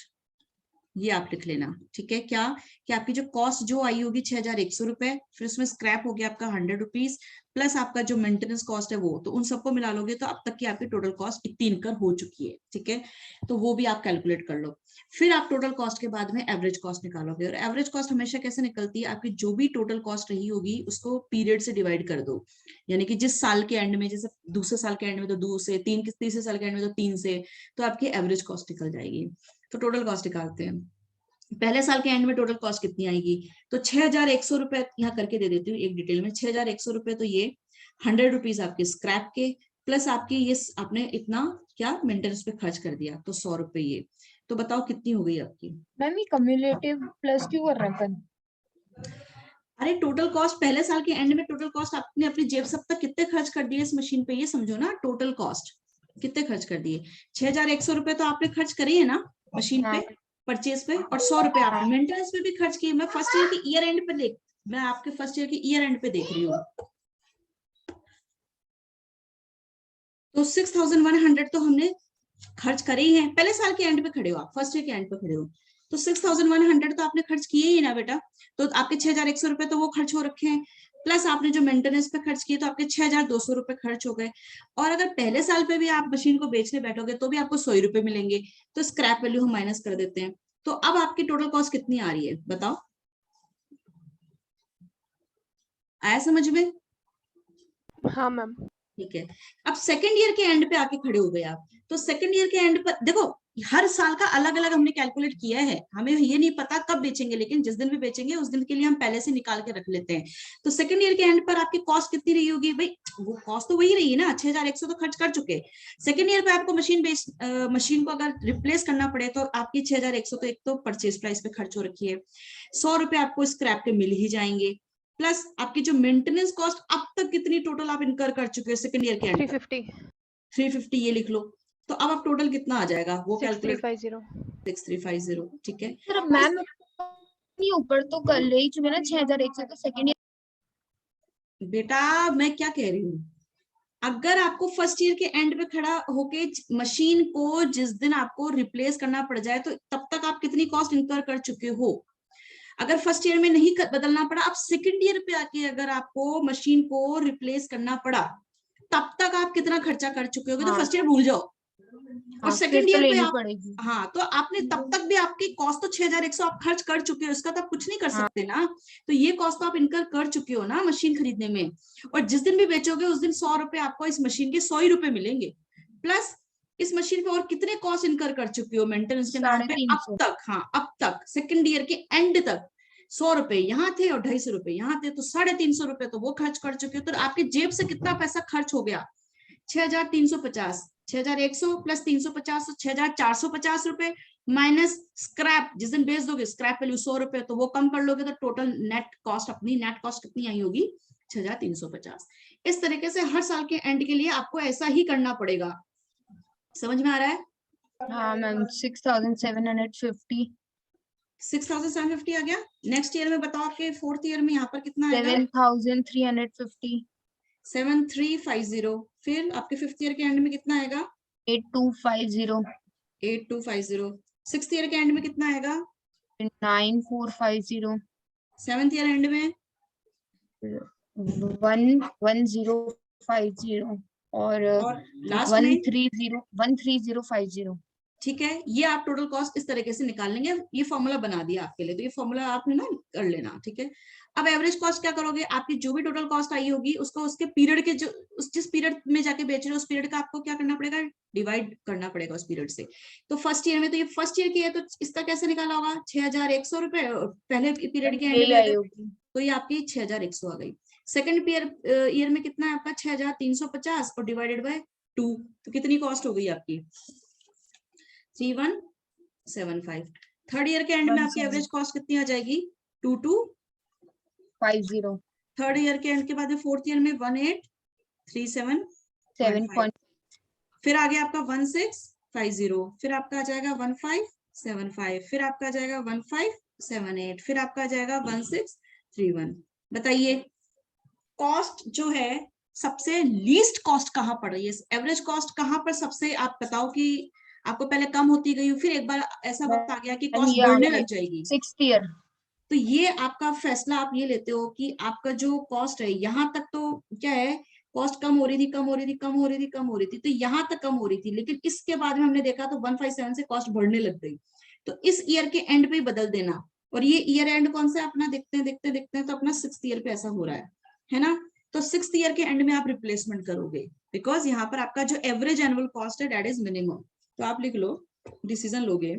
ये आप लिख लेना, ठीक है। क्या कि आपकी जो कॉस्ट जो आई होगी 6,100 रुपए, फिर उसमें स्क्रैप हो गया आपका 100 रुपीज, प्लस आपका जो मेंटेनेंस कॉस्ट है वो, तो उन सबको मिला लोगे तो अब तक की आपकी टोटल कॉस्ट इतनी इनकर हो चुकी है, ठीक है। तो वो भी आप कैलकुलेट कर लो। फिर आप टोटल कॉस्ट के बाद में एवरेज कॉस्ट निकालोगे, और एवरेज कॉस्ट हमेशा कैसे निकलती है, आपकी जो भी टोटल कॉस्ट रही होगी उसको पीरियड से डिवाइड कर दो, यानी कि जिस साल के एंड में, जैसे दूसरे साल के एंड में तो 2 से, तीसरे साल के एंड में तो 3 से, तो आपकी एवरेज कॉस्ट निकल जाएगी। तो टोटल कॉस्ट निकालते हैं, पहले साल के एंड में टोटल कॉस्ट कितनी आएगी, तो 6,100 रुपए यहाँ करके दे देती हूँ एक डिटेल में, 6,100 रुपए, तो ये 100 रुपीज आपके स्क्रैप के, प्लस आपकी ये आपने इतना क्या मेंटेनेंस पे खर्च कर दिया, तो 100 रुपए ये, तो बताओ कितनी हो गई आपकी। मैम ये कम्युलेटिव प्लस क्यों कर रहे हैं? अरे टोटल कॉस्ट पहले साल के एंड में टोटल कॉस्ट आपने अपनी जेब से अब तक कितने खर्च कर दिए इस मशीन पे, ये समझो ना, टोटल कॉस्ट कितने खर्च कर दिए, 6,100 रुपए तो आपने खर्च करी है ना मशीन पे, परचेज पे, और 100 रुपए आपने मेंटेनेंस पे भी खर्च किए। मैं फर्स्ट ईयर की ईयर एंड पे देख, मैं आपके फर्स्ट ईयर की ईयर एंड पे देख रही हूँ, तो 6,100 तो हमने खर्च करे ही हैं, पहले साल के एंड पे खड़े हो आप, फर्स्ट ईयर के एंड पे खड़े हो, तो 6,100 तो आपने खर्च किए ही ना बेटा, तो आपके 6,100 रुपए तो वो खर्च हो रखे हैं, प्लस आपने जो मेंटेनेंस पे खर्च किए तो आपके 6,200 रुपए खर्च हो गए, और अगर पहले साल पे भी आप मशीन को बेचने बैठोगे तो भी आपको 100 रुपए मिलेंगे, तो स्क्रैप वैल्यू हम माइनस कर देते हैं। तो अब आपकी टोटल कॉस्ट कितनी आ रही है बताओ, आया समझ में? हाँ मैम। ठीक है। अब सेकंड ईयर के एंड पे आके खड़े हो गए आप, तो सेकंड ईयर के एंड पर देखो हर साल का अलग अलग हमने कैलकुलेट किया है, हमें ये नहीं पता कब बेचेंगे, लेकिन जिस दिन भी बेचेंगे उस दिन के लिए हम पहले से निकाल के रख लेते हैं। तो सेकंड ईयर के एंड पर आपकी कॉस्ट कितनी रही होगी भाई, वो कॉस्ट तो वही रही है ना, 6,100 तो खर्च कर चुके। सेकंड ईयर पे आपको मशीन को अगर रिप्लेस करना पड़े तो आपकी 6,100 तो एक तो परचेज प्राइस पे खर्च हो रखी है, 100 रुपए आपको स्क्रैप के मिल ही जाएंगे, प्लस आपकी जो मेंटेनेंस कॉस्ट अब तक कितनी टोटल आप इनकर कर चुके हो सेकंड ईयर के एंड 350 ये लिख लो, तो अब आप टोटल कितना आ जाएगा वो कैलकुलेट 6,350, ठीक है। सर मैम ऊपर तो कर ले चुके ना 6,100 तो सेकंड ईयर। बेटा मैं क्या कह रही हूँ, अगर आपको फर्स्ट ईयर के एंड पे खड़ा होके मशीन को जिस दिन आपको रिप्लेस करना पड़ जाए तो तब तक आप कितनी कॉस्ट इनकर कर चुके हो, अगर फर्स्ट ईयर में नहीं बदलना पड़ा, अब सेकंड ईयर पे आके अगर आपको मशीन को रिप्लेस करना पड़ा तब तक आप कितना खर्चा कर चुके होगे, तो फर्स्ट ईयर भूल जाओ, और हाँ, फिर सेकेंड तो ईयर पे लेनी आप, पड़ेगी। हाँ तो आपने तब तक भी आपकी कॉस्ट तो 6100 आप खर्च कर चुके हो, इसका तो आप कुछ नहीं कर हाँ। सकते ना। तो ये कॉस्ट तो आप इनकर कर चुके हो ना मशीन खरीदने में। और जिस दिन भी बेचोगे उस दिन 100 रुपए आपको इस मशीन के 100 ही रुपए मिलेंगे। प्लस इस मशीन पे और कितने कॉस्ट इनकर कर चुके हो मेंटेनेंस के नाम पे अब 350। तक। हाँ अब तक सेकेंड ईयर के एंड तक 100 रुपए यहाँ थे और 250 रुपए यहाँ थे, तो 350 रुपए तो वो खर्च कर चुके हो। तो आपके जेब से कितना पैसा खर्च हो गया? 6350, 6100 प्लस 350 तो 6450 रुपए, माइनस स्क्रैप, जिस दिन बेच दोगे स्क्रैप वैल्यू 100 रुपए, तो वो कम कर लोगे तो टोटल नेट कॉस्ट, अपनी नेट कॉस्ट कितनी आई होगी? 6350। इस तरीके से हर साल के एंड के लिए आपको ऐसा ही करना पड़ेगा। समझ में आ रहा है? हाँ मैम, 6750। 6750 आ गया। नेक्स्ट ईयर में बताओ आपके फोर्थ ईयर में यहाँ पर कितना आएगा? 7350। 7350। फिर आपके फिफ्थ ईयर के एंड में कितना आएगा? 8250। 8250। सिक्स्थ ईयर के एंड में कितना आएगा? 9450। सेवेंथ ईयर एंड में 11050 और लास्ट में 13050। ठीक है। ये आप टोटल कॉस्ट इस तरीके से निकाल लेंगे। ये फॉर्मूला बना दिया आपके लिए, तो ये फॉर्मूला आपने ना कर लेना, ठीक है। अब एवरेज कॉस्ट क्या करोगे? आपकी जो भी टोटल कॉस्ट आई होगी उसको उसके पीरियड के जो जिस पीरियड में जाके बेच रहे हो उस पीरियड का आपको क्या करना पड़ेगा? डिवाइड करना पड़ेगा उस पीरियड से। तो फर्स्ट ईयर में, तो ये फर्स्ट ईयर की है तो इसका कैसे निकाला होगा? 6100 रुपए पहले पीरियड के एंड यही में आई देते, होगी। तो ये आपकी 6100 आ गई। सेकंड ईयर में कितना है आपका? 6350 और डिवाइडेड बाय 2, तो कितनी कॉस्ट हो गई आपकी? 3175। थर्ड ईयर के एंड में आपकी एवरेज कॉस्ट कितनी आ जाएगी? 2250। 50। थर्ड ईयर के एंड के बाद में फोर्थ ईयर में 1837.5। 7. फिर आ गया आपका 1650। फिर आपका आ जाएगा 1575। फिर आपका आ जाएगा 1578। फिर आपका आ जाएगा 1631। बताइए कॉस्ट जो है सबसे लीस्ट कॉस्ट कहाँ पड़ रही है? एवरेज कॉस्ट कहाँ पर सबसे, आप बताओ कि आपको पहले कम होती गई, फिर एक बार ऐसा वक्त आ गया कि कॉस्ट बढ़ने लग जाएगी। 6th year. तो ये आपका फैसला आप ये लेते हो कि आपका जो कॉस्ट है यहाँ तक तो क्या है, कॉस्ट कम हो रही थी, कम हो रही थी, कम हो रही थी, कम हो रही थी, तो यहाँ तक कम हो रही थी, लेकिन इसके बाद में हमने देखा तो 157 से कॉस्ट बढ़ने लग गई। तो इस ईयर के एंड पे ही बदल देना। और ये ईयर एंड कौन सा अपना देखते हैं देखते देखते हैं, तो अपना 6th ईयर पे ऐसा हो रहा है ना। तो 6th ईयर के एंड में आप रिप्लेसमेंट करोगे, बिकॉज यहाँ पर आपका जो एवरेज एनुअल कॉस्ट है दैट इज मिनिमम। तो आप लिख लो, डिसीजन लोगे।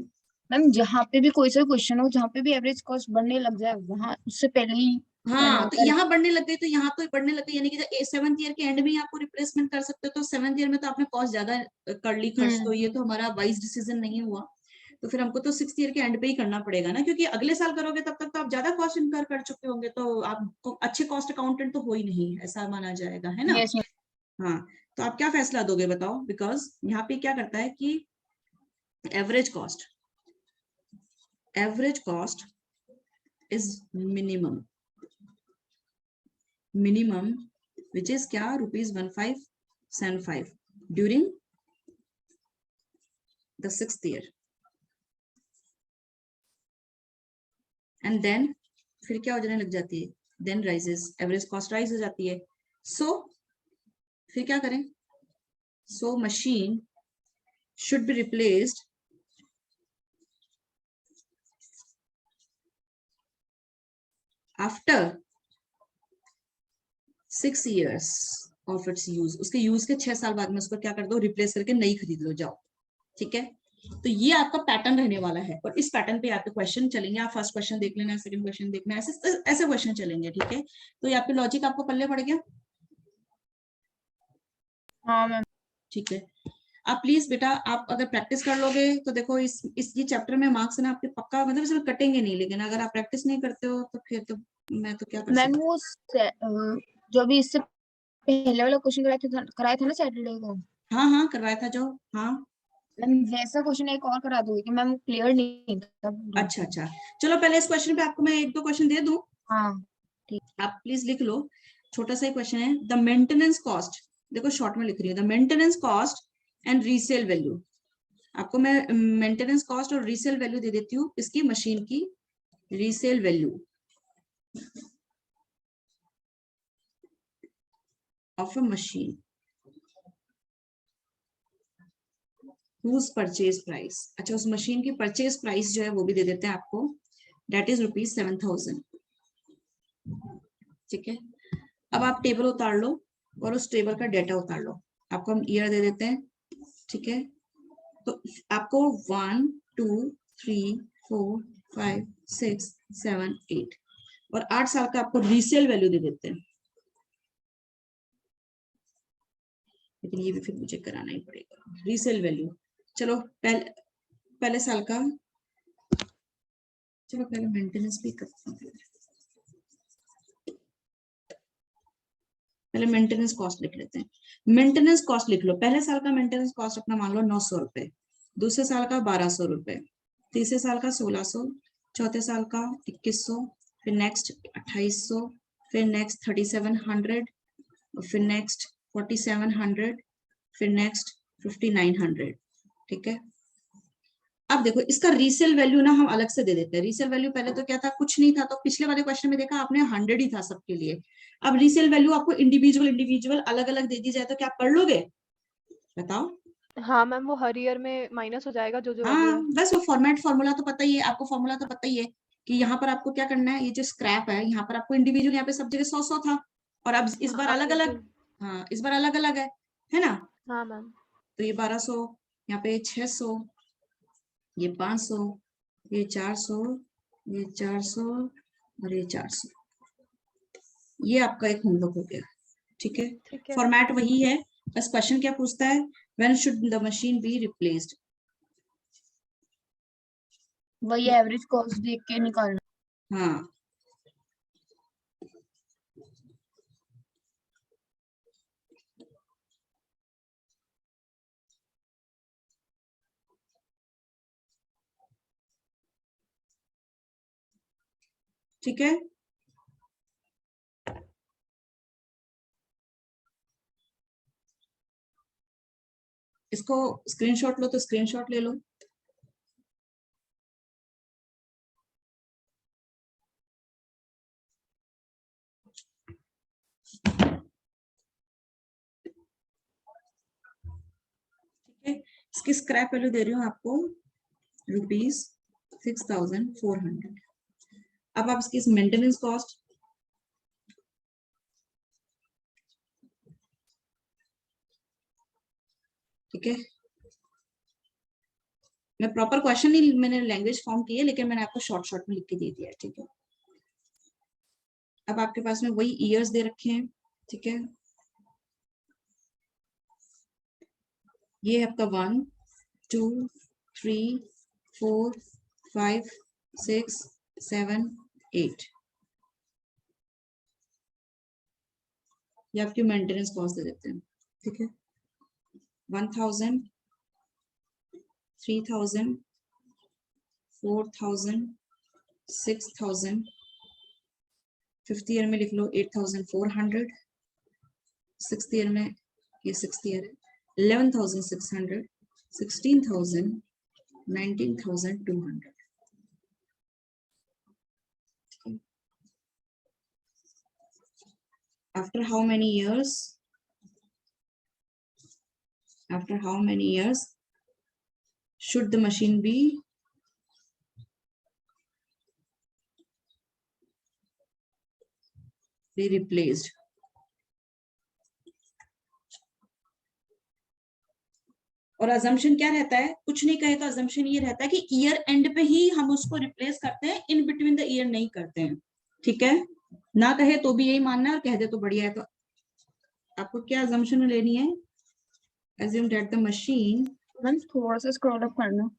मैम जहाँ पे भी कोई सा क्वेश्चन हो, जहाँ पे भी एवरेज कॉस्ट बढ़ने लग जाए, वहाँ उससे पहले ही हाँ तो कर। यहाँ बढ़ने लग गई, तो यहाँ तो बढ़ने लग गई, यानी कि सेवंथ ईयर के एंड में ही आपको रिप्लेसमेंट कर सकते हो। तो सेवंथ ईयर में तो आपने कॉस्ट ज्यादा कर ली खर्च, तो ये तो हमारा वाइज डिसीजन नहीं हुआ। तो फिर हमको तो 6th ईयर के एंड पे ही करना पड़ेगा ना, क्योंकि अगले साल करोगे तब तक तो आप ज्यादा कॉस्ट इनकर कर चुके होंगे, तो आपको अच्छे कॉस्ट अकाउंटेंट तो हो ही नहीं, ऐसा माना जाएगा, है ना। यस। हाँ तो आप क्या फैसला दोगे बताओ? बिकॉज यहाँ पे क्या करता है कि average cost is minimum which is क्या? ₹1575 during the 6th year, and then फिर क्या हो जाने लग जाती है? then rises, average cost rise हो जाती है। so फिर क्या करें? so machine should be replaced after 6 years of its use। उसके यूज के 6 साल बाद में उसको क्या कर दो? रिप्लेस करके नई खरीद लो जाओ, ठीक है। तो ये आपका पैटर्न रहने वाला है, और इस पैटर्न पे आपके क्वेश्चन चलेंगे। आप फर्स्ट क्वेश्चन देख लेना, सेकंड क्वेश्चन देखना, ऐसे ऐसे क्वेश्चन चलेंगे, ठीक है। तो ये आपके लॉजिक आपको पल्ले पड़ गया? हाँ मैम। ठीक है। आप प्लीज बेटा, आप अगर प्रैक्टिस कर लोगे तो देखो इस ये चैप्टर में मार्क्स ना आपके पक्का, मतलब इसमें कटेंगे नहीं, लेकिन अगर आप प्रैक्टिस नहीं करते हो तो फिर तो मैं तो क्या कर मैम सकती। वो जो भी इससे पहले वाला क्वेश्चन कराया था ना सैटरडे को। हाँ हाँ करवाया था जो, हाँ। मैम वैसा क्वेश्चन एक और करा दोगे कि मैम क्लियर नहीं था पूरा। अच्छा अच्छा, चलो पहले इस क्वेश्चन पे आपको मैं 1-2 क्वेश्चन दे दूं, हाँ ठीक। आप प्लीज लिख लो। छोटा सा ही क्वेश्चन है। द मेंटेनेंस कॉस्ट, देखो शॉर्ट में लिख रही हूँ, the maintenance cost and resale value. आपको मैं मेंटेनेंस कॉस्ट और रीसेल वैल्यू दे देती हूँ, इसकी मशीन की resale value of a machine whose purchase price, अच्छा उस मशीन की परचेज प्राइस जो है वो भी दे देते हैं आपको, that is ₹7,000। ठीक है, अब आप टेबल उतार लो और उस टेबल का डेटा उतार लो, आपको हम ईयर दे देते हैं। ठीक है, तो आपको 1 2 3 4 5 6 7 8 और 8 साल का आपको रीसेल वैल्यू दे देते हैं, लेकिन ये भी फिर मुझे कराना ही पड़ेगा रीसेल वैल्यू। चलो पहले साल का, चलो पहले मेंटेनेंस भी करते हैं, पहले मेंटेनेंस कॉस्ट लिख लेते हैं। मेंटेनेंस कॉस्ट लिख लो, पहले साल का मेंटेनेंस कॉस्ट अपना मान लो 900 रुपए, दूसरे साल का 1200 रुपए, तीसरे साल का 1600, चौथे साल का 2100, फिर नेक्स्ट 2800, फिर नेक्स्ट 3700, फिर नेक्स्ट 4700, फिर नेक्स्ट 5900। ठीक है, अब देखो इसका रीसेल वैल्यू ना हम अलग से दे देते हैं। रीसेल वैल्यू पहले तो क्या था, कुछ नहीं था, तो पिछले वाले क्वेश्चन में देखा आपने 100 ही था सबके लिए। अब रीसेल वैल्यू आपको इंडिविजुअल अलग अलग दे दी जाए तो क्या पढ़ लोगे, बताओ? हाँ मैम, वो हर ईयर में माइनस हो जाएगा जो जो वैल्यू हाँ, है। बस वो फॉर्मेट फॉर्मूला तो पता ही है आपको, फॉर्मूला तो पता ही है कि यहाँ पर आपको क्या करना है। ये जो स्क्रैप है यहाँ पर आपको इंडिविजुअल, यहाँ पे सब जगह 100 था, और अब इस बार हाँ अलग अलग, बिल्कुल। हाँ इस बार अलग अलग है ना। हाँ मैम। तो ये 1200, यहाँ पे 600, ये 500, ये 400, ये 400 और ये 400। ये आपका एक होमवर्क हो गया। ठीक है, ठीक है। फॉर्मेट वही है, बस क्वेश्चन क्या पूछता है, when should the machine be replaced. वही एवरेज कॉस्ट देख के निकालना। हाँ, ठीक है, इसको स्क्रीनशॉट लो तो स्क्रीनशॉट ले लो। ठीक है, इसकी स्क्रैप वैल्यू दे रही हूँ आपको ₹6,400। अब आप इसकी मेंटेनेंस कॉस्ट, ठीक है, मैं प्रॉपर क्वेश्चन नहीं, मैंने लैंग्वेज फॉर्म की है, लेकिन मैंने आपको शॉर्ट शॉर्ट में लिख के दे दिया है। ठीक है, अब आपके पास में वही ईयर्स दे रखे हैं। ठीक है, ये आपका 1 2 3 4 5 6 7 8, ये आपकी मेंटेनेंस कॉस्ट दे देते हैं। ठीक है, 1000, 3000, 4000, 6000, 5th ईयर में लिख लो 8400, 6th ईयर में, ये 6th ईयर है, 11,600, 16,000, 19,200। After how many years? After how many years should the machine be replaced? और अजम्पशन क्या रहता है, कुछ नहीं कहे तो अजम्पशन ये रहता है कि ईयर एंड पे ही हम उसको रिप्लेस करते हैं, इन बिटवीन द ईयर नहीं करते हैं। ठीक है, ना कहे तो भी यही मानना है, और कह दे तो बढ़िया है। तो आपको क्या अजम्पशन लेनी है, assume that the machine ma'am थोड़ा सा स्क्रॉल अप करना।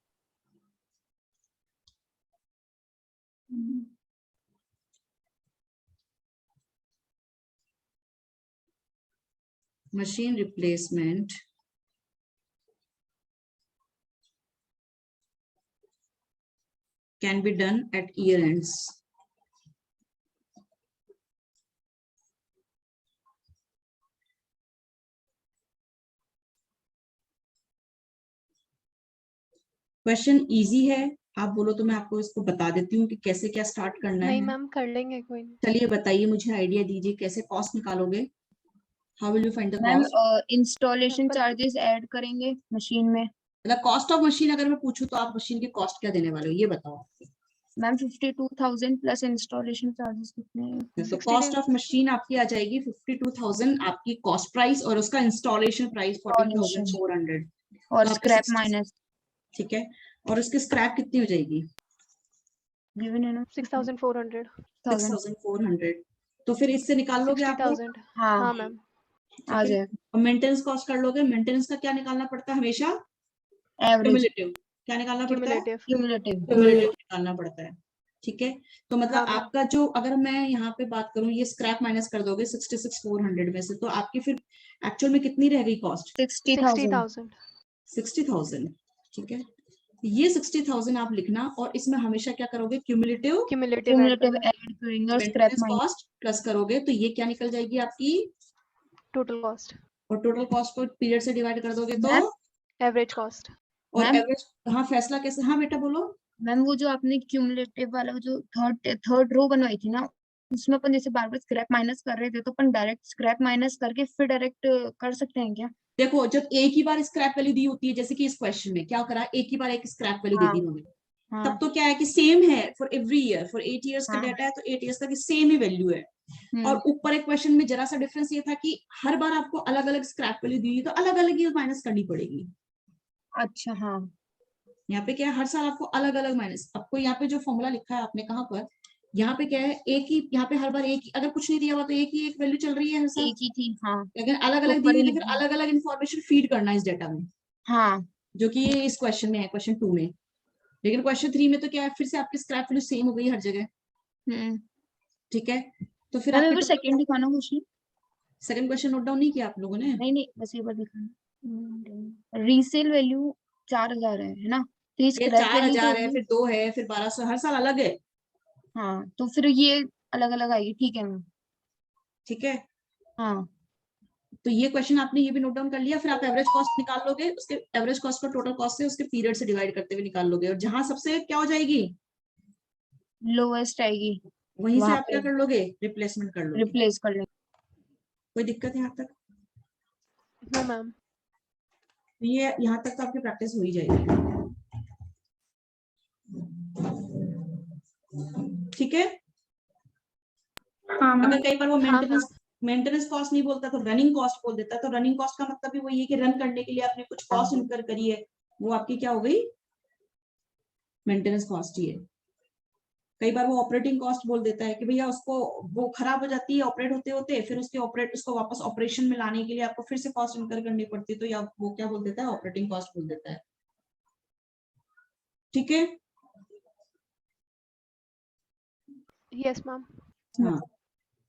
machine replacement can be done at year ends. Question easy है, आप बोलो तो मैं आपको इसको बता देती हूँ कि कैसे क्या स्टार्ट करना नहीं है। मैम, कर लेंगे, कोई नहीं। चलिए बताइए, मुझे आइडिया दीजिए कैसे कॉस्ट निकालोगे, how will you find the ma'am cost? Installation simple. Charges add करेंगे मशीन में। मतलब कॉस्ट ऑफ मशीन अगर मैं पूछूं तो आप मशीन की कॉस्ट क्या देने वाले हो, ये बताओ। मैम 52,000 प्लस इंस्टॉलेशन चार्जेस कितने हैं? तो 60 कॉस्ट days ऑफ मशीन आपकी आ जाएगी 52,000 आपकी कॉस्ट प्राइस, और उसका इंस्टॉलेशन प्राइस इंस्टॉलेशन 14,400। और तो आपकी स्क्रैप 60, माइनस ठीक है। और उसकी स्क्रैप कितनी हो जाएगी? गिवन है ना 6,400 1000। 6,400। तो फिर इससे निकाल लोगे आप लोग, 60,000 हाँ हाँ मैम आ ठीक है। जाएगा और मेंटेनेंस कॉस्ट कर लोगे, मेंटेनेंस का क्या निकालना पड़ता है हमेशा? Average cumulative. क्या निकालना पड़ता है? Cumulative cumulative. क्यूमुलेटिव निकालना पड़ता है, ठीक है। तो मतलब हाँ मैम आपका जो, अगर मैं यहाँ पे बात करूँ, ये स्क्रैप माइनस कर दोगे 66,400 में से, तो आपकी फिर एक्चुअल में कितनी रह गई कॉस्ट? 60,000 60,000 60,000, ठीक है। ये 60,000 आप लिखना, और इसमें हमेशा क्या करोगे? क्यूमुलेटिव क्यूमुलेटिव ऐड क्यूमुलेटिव करना है ऐड करेंगे और scrap maintenance minus cost plus करोगे, तो ये क्या निकल जाएगी आपकी? टोटल कॉस्ट और टोटल कॉस्ट को पीरियड से डिवाइड कर दोगे तो, मैम एवरेज कॉस्ट और मैम एवरेज। हाँ, फैसला कैसे? हाँ बेटा बोलो। मैम वो जो आपने क्यूमुलेटिव वाला वो जो थर्ड रो बनवाई थी ना, उसमें अपन जैसे बार बार स्क्रैप माइनस कर रहे थे, तो अपन डायरेक्ट स्क्रैप माइनस करके फिर डायरेक्ट कर सकते हैं क्या? देखो, जब एक ही बार स्क्रैप वैल्यू दी होती है, जैसे कि इस क्वेश्चन में क्या करा, एक ही बार एक स्क्रैप वैल्यू दे हाँ दी उन्होंने, तब हाँ तो क्या है कि सेम है for every year, for 8 years का हाँ डाटा है तो 8 इयर्स का सेम ही वैल्यू है। और ऊपर एक क्वेश्चन में जरा सा डिफरेंस ये था कि हर बार आपको अलग अलग स्क्रैप वैल्यू दी, तो अलग अलग ही माइनस करनी पड़ेगी। अच्छा हाँ यहाँ पे क्या है, हर साल आपको अलग अलग माइनस, आपको यहाँ पे जो फॉर्मूला लिखा है आपने कहाँ पर, यहाँ पे क्या है, एक ही, यहाँ पे हर बार एक ही, अगर कुछ नहीं दिया हुआ तो एक ही एक वैल्यू चल रही है हर साल। एक ही थी हाँ लेकिन अलग तो अलग दी ऊपर हुई ही तो लिख फिर दिया अलग अलग इन्फॉर्मेशन फीड करना है इस डेटा में, हाँ जो कि ये इस क्वेश्चन में है, क्वेश्चन 2 में। लेकिन क्वेश्चन 3 में तो क्या है, फिर से आपकी स्क्रैप वैल्यू सेम हो गई हर जगह, हम्म ठीक है। तो फिर मैम एक आपके बार टोटल, सेकंड दिखाना question. Second question note down नहीं किया आप लोगों ने? नहीं नहीं बस एक बार दिखाना। रीसेल वैल्यू 4,000 है ना, तो ये ये स्क्रैप वैल्यू तो 4,000 है, होगी। फिर 2 है, फिर 1,200, हर साल अलग है, हाँ तो फिर ये अलग अलग आएगी, ठीक है मैम। ठीक है। हाँ तो ये क्वेश्चन आपने ये भी नोट डाउन कर लिया, फिर आप एवरेज कॉस्ट निकाल लोगे, उसके एवरेज कॉस्ट को टोटल कॉस्ट से उसके पीरियड से डिवाइड करते हुए निकाल लोगे, और जहां सबसे क्या हो जाएगी, लोवेस्ट आएगी वहीं से वहां आप क्या पे कर लोगे? रिप्लेसमेंट कर लोगे। रिप्लेस कर लेंगे। कोई दिक्कत है यहाँ तक? नो मैम तो ये यहाँ तक तो आपकी प्रैक्टिस हो ही जाएगी, ठीक है। हाँ मैम अगर कई बार वो हाँ मैम मेंटेनेंस कॉस्ट नहीं बोलता तो रनिंग कॉस्ट बोल देता, तो रनिंग कॉस्ट का मतलब भी वही है कि रन करने के लिए आपने कुछ कॉस्ट इनकर करी है, वो आपकी क्या हो गई? मेंटेनेंस कॉस्ट ही है। कई बार वो ऑपरेटिंग कॉस्ट बोल देता है कि भैया उसको, वो खराब हो जाती है ऑपरेट होते होते, फिर उसको वापस ऑपरेशन में लाने के लिए आपको फिर से कॉस्ट इनकर करनी पड़ती है, तो या वो क्या बोल देता है? ऑपरेटिंग कॉस्ट बोल देता है, ठीक है। यस मैम हाँ,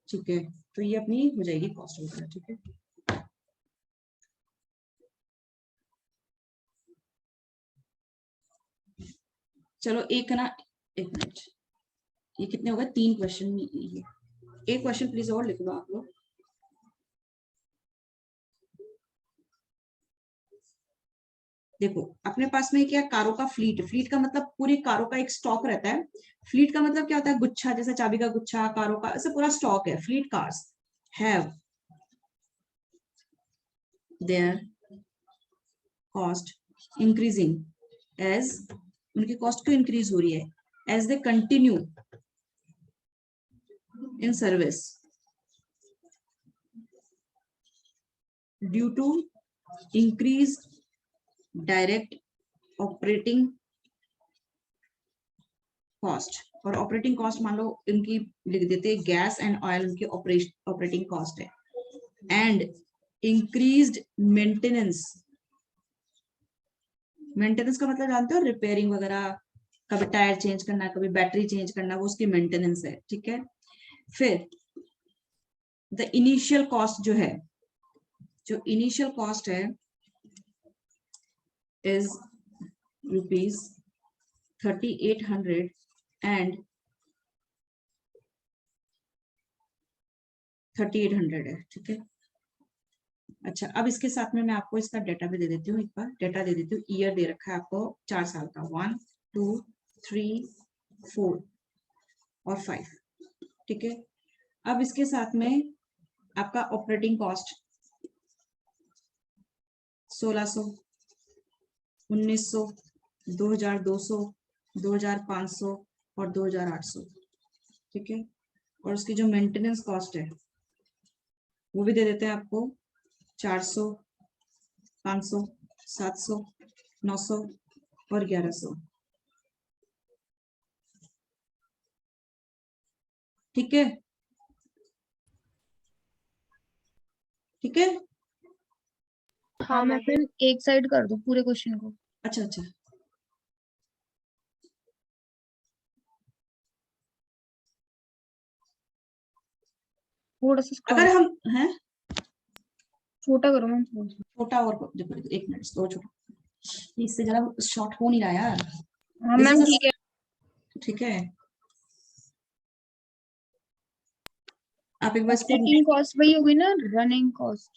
ठीक है। तो ये अपनी हो जाएगी कॉस्ट वगैरह, ठीक है। चलो एक ना, एक मिनट, ये कितने हो गए? 3 क्वेश्चन, ये एक क्वेश्चन प्लीज और लिख लो आप लोग। देखो, अपने पास में क्या, कारों का फ्लीट, फ्लीट का मतलब पूरी कारों का एक स्टॉक रहता है। फ्लीट का मतलब क्या होता है? गुच्छा, जैसे चाबी का गुच्छा, कारों का ऐसा पूरा स्टॉक है। Fleet cars have their cost increasing age, उनकी कॉस्ट क्यों इंक्रीज हो रही है? As they continue in service due to increase direct operating cost. और ऑपरेटिंग कॉस्ट मान लो इनकी लिख देते हैं, गैस एंड ऑयल उनकी ऑपरेटिंग कॉस्ट है, एंड इंक्रीज्ड मेंटेनेंस। मेंटेनेंस का मतलब जानते हो? रिपेयरिंग वगैरह, कभी टायर चेंज करना, कभी बैटरी चेंज करना, वो उसकी मेंटेनेंस है, ठीक है। फिर द इनिशियल कॉस्ट जो है, जो इनिशियल कॉस्ट है इज ₹3,800 एंड 3,800 है, ठीक है। अच्छा, अब इसके साथ में मैं आपको इसका डेटा भी दे देती हूँ, एक बार डेटा दे देती हूँ। ईयर दे रखा है आपको 4 साल का, 1 2 3 4 और 5, ठीक है। अब इसके साथ में आपका ऑपरेटिंग कॉस्ट 1,600, 1900, 2200, 2500 और 2800। ठीक है, और उसकी जो मेंटेनेंस कॉस्ट है वो भी दे देते हैं आपको, 400, 500, 700, 900 और 1100। ठीक है, ठीक है। हाँ मैम। मैम एक साइड कर दो पूरे क्वेश्चन को। अच्छा अच्छा, थोड़ा सा scroll अगर हम हैं छोटा करो मैम थोड़ा सा। छोटा और देखो, एक मिनट और छोटा, इससे जरा शॉर्ट हो नहीं रहा यार। हाँ This मैम is a- ठीक है। ठीक है, आप एक बार इसको ऑपरेटिंग कॉस्ट वही होगी ना, रनिंग कॉस्ट।